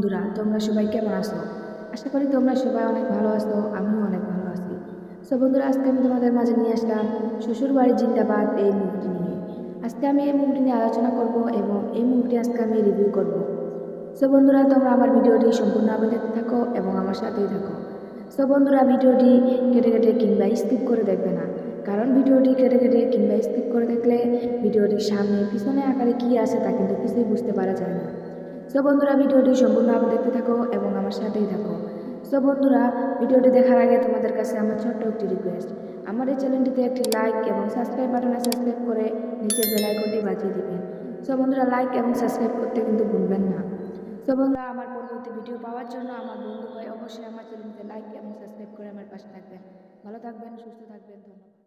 বন্ধুরা, তোমরা সবাই কেমন আছো? আশা করি তোমরা সবাই অনেক ভালো আছো। আমিও অনেক ভালো আছি। সো বন্ধুরা, আজকে আমি তোমাদের মাঝে নিয়ে আসলাম শ্বশুর বাড়ি জিন্দাবাদ এই মুভিটি নিয়ে। আজকে আমি এই মুভিটি নিয়ে আলোচনা করব এবং এই মুভিটি আজকে আমি রিভিউ করব। সো বন্ধুরা, তোমরা আমার ভিডিওটি সম্পূর্ণভাবে দেখতে থাকো এবং আমার সাথেই থাকো। সো বন্ধুরা, ভিডিওটি কেটে কেটে কিংবা স্কিপ করে দেখবে না, কারণ ভিডিওটি কেটে কেটে কিংবা স্কিপ করে দেখলে ভিডিওটির সামনে পিছনে আকারে কী আছে তা কিন্তু কিছুই বুঝতে পারা যায় না। সো বন্ধুরা, ভিডিওটি সম্পূর্ণভাবে দেখতে থাকো এবং আমার সাথেই থাকো। সো বন্ধুরা, ভিডিওটি দেখার আগে তোমাদের কাছে আমার ছোট্ট একটি রিকোয়েস্ট, আমার এই চ্যানেলটিতে একটি লাইক এবং সাবস্ক্রাইব বাটনে সাবস্ক্রাইব করে নিচের বেল আইকনটি বাজিয়ে দিবেন। সো বন্ধুরা, লাইক এবং সাবস্ক্রাইব করতে কিন্তু ভুলবেন না। সো বন্ধুরা, আমার পরবর্তী ভিডিও পাওয়ার জন্য আমার বন্ধু ভাই অবশ্যই আমার চ্যানেলটিতে লাইক এবং সাবস্ক্রাইব করে আমার পাশে থাকবেন। ভালো থাকবেন, সুস্থ থাকবেন, ধন্যবাদ।